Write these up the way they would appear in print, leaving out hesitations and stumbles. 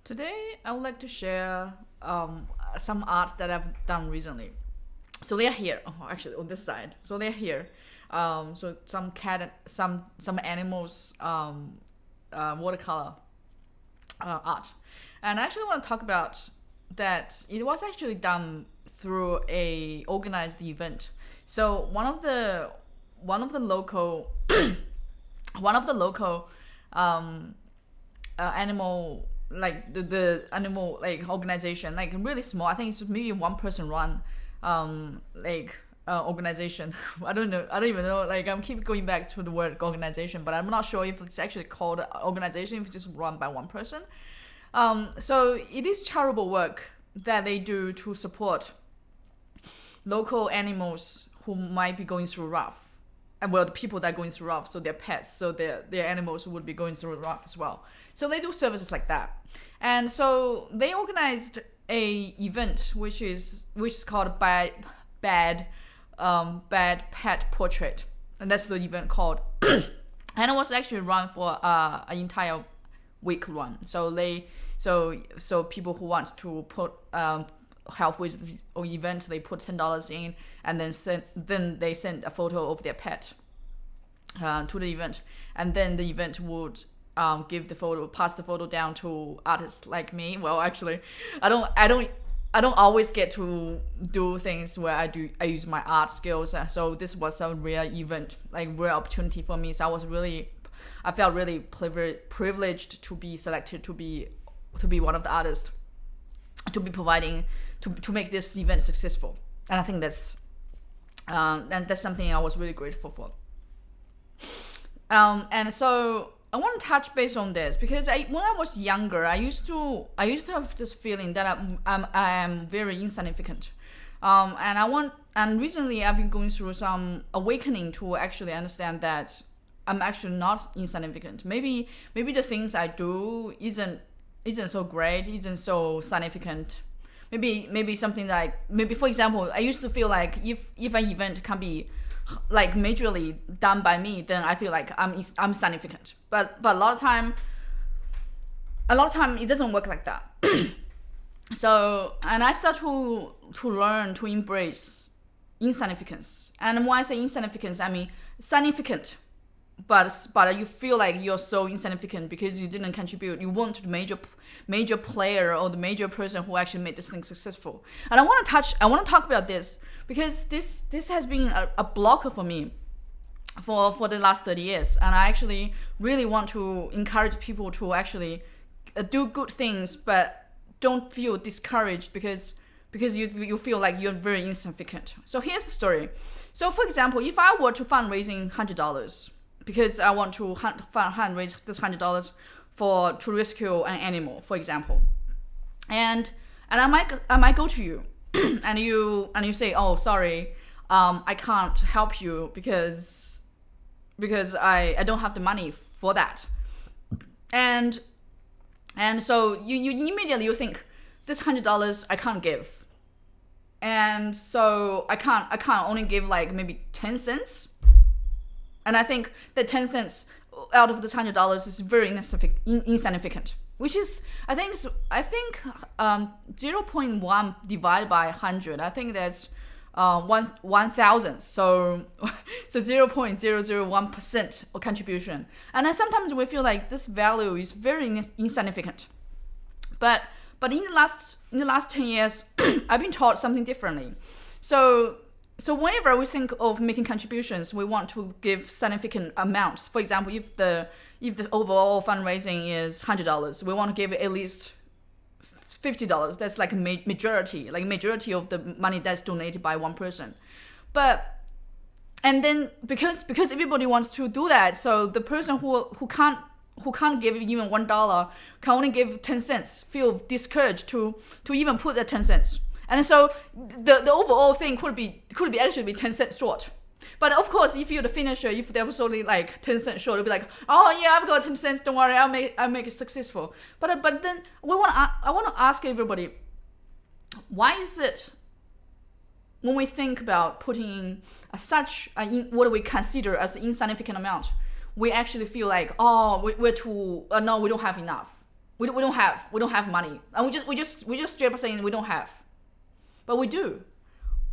Today, I would like to share some art that I've done recently. So they're here. Oh, actually, on this side. So they're here. So some cat, some animals, watercolor art, and I actually want to talk about that. It was actually done through a organized event. So one of the local one of the local um, animal the animal organization, like really small. I think it's maybe one person run organization. I don't even know, I'm keep going back to the word organization, but I'm not sure if it's actually called organization, if it's just run by one person. So it is charitable work that they do to support local animals who might be going through rough, and well, the people that are going through rough, so their pets, so their animals would be going through rough as well. So they do services like that, and so they organized a event which is called bad pet portrait, and that's the event called. And it was actually run for an entire week run. So people who want to put help with this event, they put $10 in, and then they send a photo of their pet to the event, and then the event would pass the photo down to artists like me. Well, actually, I don't always get to do things where I use my art skills. So this was a rare event, like rare opportunity for me. So I felt really privileged to be selected to be one of the artists, to be providing to make this event successful. And I think that's something I was really grateful for. And so I want to touch base on this because when I was younger, I used to have this feeling that I am very insignificant. And recently I've been going through some awakening to actually understand that I'm actually not insignificant. Maybe the things I do isn't so great, isn't so significant. Maybe something like, maybe for example, I used to feel like if an event can be like majorly done by me, then I feel like I'm significant. But a lot of time it doesn't work like that. So, and I start to learn to embrace insignificance. And when I say insignificance, I mean significant, but you feel like you're so insignificant because you didn't contribute. You weren't the major player or the major person who actually made this thing successful. And I want to talk about this because this has been a blocker for me for the last 30 years, and I actually really want to encourage people to actually do good things, but don't feel discouraged because you feel like you're very insignificant. So here's the story. So for example, if I were to fundraising $100 because I want to fundraise this $100 to rescue an animal, for example, and I might go to you, and you say, oh, sorry, I can't help you because I don't have the money for that, and so you immediately you think this $100 I can't give, and so I can't only give like maybe 10 cents. And I think that 10 cents out of this $100 is very insignificant, which is I think 0.1 divided by 100. I think that's 1,000. So 0.001% of contribution. And then sometimes we feel like this value is very insignificant. But in the last 10 years, I've been taught something differently. So whenever we think of making contributions, we want to give significant amounts. For example, if the overall fundraising is $100, we want to give at least $50. That's like a majority of the money that's donated by one person. And then because everybody wants to do that, so the person who can't give even $1 can only give 10 cents, feel discouraged to even put that 10 cents. And so the overall thing could be actually be 10 cents short. But of course, if you're the finisher, if there was only like 10 cents short, it'll be like, oh yeah, I've got 10 cents. Don't worry, I'll make it successful. But then I want to ask everybody, why is it when we think about putting in what we consider as an insignificant amount, we actually feel like, oh, we don't have enough. We don't have money, and we just straight up saying we don't have, but we do.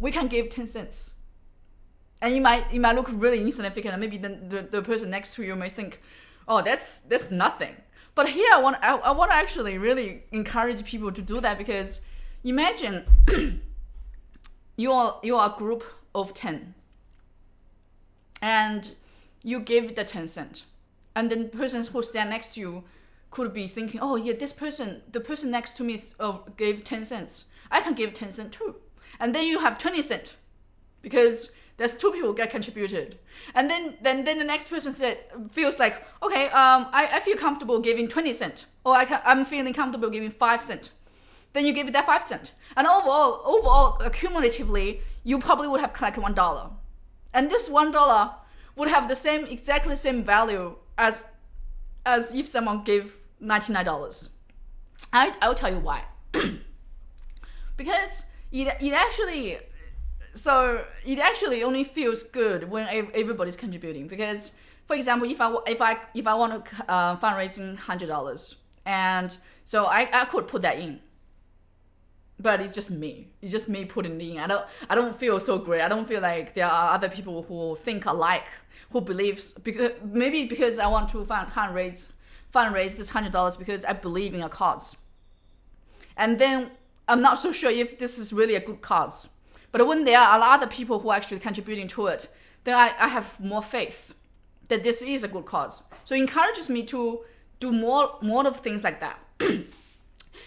We can give 10 cents, and you might look really insignificant, and maybe the person next to you may think, oh, that's nothing. But here I want to actually really encourage people to do that, because imagine you are a group of 10, and you give the 10 cent, and then the person who stand next to you could be thinking, oh yeah, the person next to me gave 10 cents. I can give 10 cents too. And then you have 20 cents because there's 2 people get contributed. And then the next person feels like, okay, I feel comfortable giving 20 cents, or I'm feeling comfortable giving 5 cents. Then you give that 5 cents. And overall, accumulatively, you probably would have collected $1. And this $1 would have exactly same value as if someone gave $99. I'll tell you why. Because it actually only feels good when everybody's contributing. Because, for example, if I want to fundraising $100, and so I could put that in, but it's just me. It's just me putting it in. I don't feel so great. I don't feel like there are other people who think alike, who believes, because I want to fundraise this $100 because I believe in a cause. And then I'm not so sure if this is really a good cause. But when there are other people who are actually contributing to it, then I have more faith that this is a good cause. So it encourages me to do more of things like that.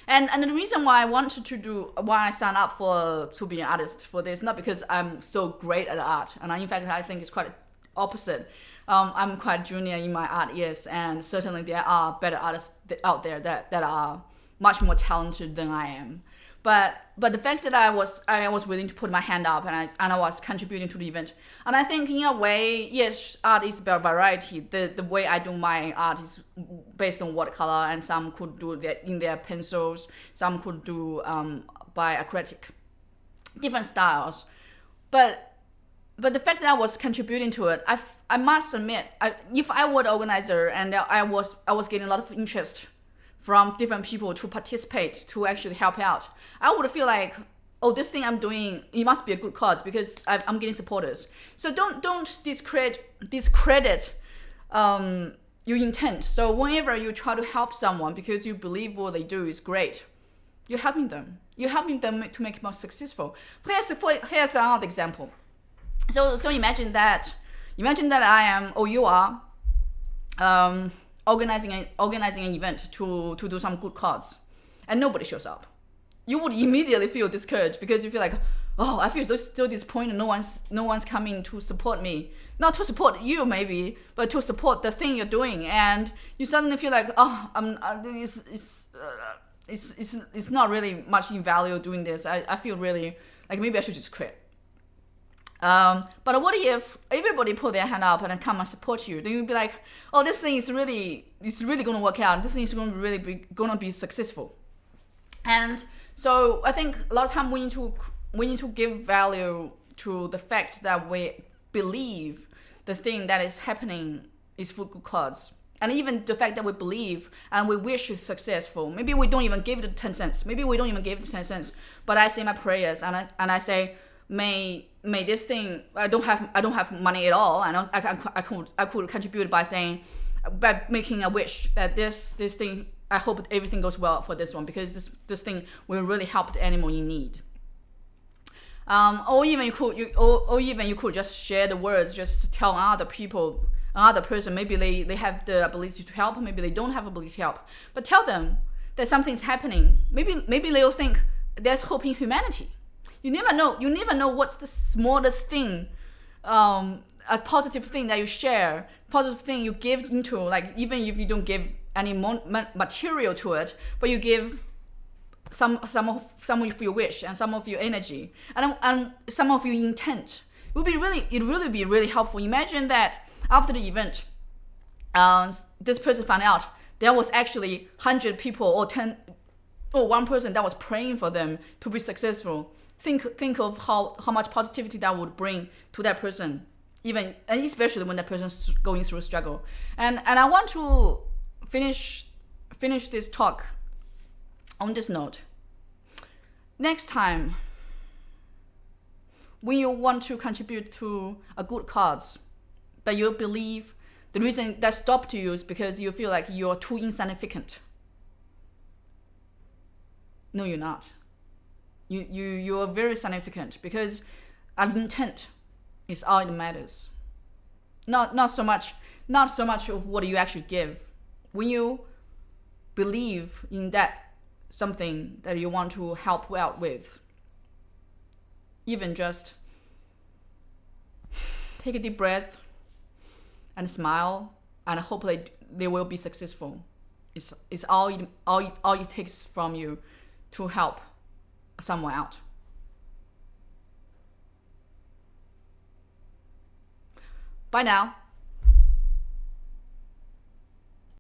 And the reason why I signed up to be an artist for this, not because I'm so great at art, and in fact I think it's quite opposite. I'm quite junior in my art years, and certainly there are better artists out there that are much more talented than I am. But the fact that I was willing to put my hand up, and I was contributing to the event, and I think in a way, yes, art is about variety. The way I do my art is based on watercolor, and some could do that in their pencils, some could do by acrylic, different styles. But the fact that I was contributing to it, I must admit, if I were the organizer and I was getting a lot of interest from different people to participate, to actually help out, I would feel like, oh, this thing I'm doing, it must be a good cause because I'm getting supporters. So don't discredit your intent. So whenever you try to help someone because you believe what they do is great, you're helping them. You're helping them to make it more successful. Here's another example. So imagine that I am, or you are, organizing an event to do some good cause, and nobody shows up. You would immediately feel discouraged because you feel like, oh, I feel still disappointed. No one's coming to support me. Not to support you maybe, but to support the thing you're doing, and you suddenly feel like, oh, it's not really much in value doing this. I feel really like maybe I should just quit. But what if everybody put their hand up and come and support you? Then you'd be like, oh, this thing is really going to work out. This thing is going to be successful. And so I think a lot of time we need to give value to the fact that we believe the thing that is happening is for good cause. And even the fact that we believe and we wish it's successful. Maybe we don't even give it 10 cents. But I say my prayers and I say, may this thing, I don't have money at all, and I could contribute by making a wish that this thing, I hope everything goes well for this one, because this thing will really help the animal in need. Or even you could just share the words, just tell other person, maybe they have the ability to help, maybe they don't have ability to help, but tell them that something's happening. Maybe they'll think there's hope in humanity. You never know what's the smallest thing, a positive thing that you share, positive thing you give into, like even if you don't give any material to it, but you give some of your wish and some of your energy and some of your intent. It would be really helpful. Imagine that after the event, this person found out there was actually 100 people or 10 or one person that was praying for them to be successful. Think of how much positivity that would bring to that person, even and especially when that person's going through a struggle. And I want to finish finish this talk on this note. Next time, when you want to contribute to a good cause, but you believe the reason that stopped you is because you feel like you're too insignificant. No, you're not. You are very significant because our intent is all that matters. Not so much of what you actually give. When you believe in that something that you want to help out with, even just take a deep breath and smile, and hopefully they will be successful. It's all it takes from you to help someone out. Bye now.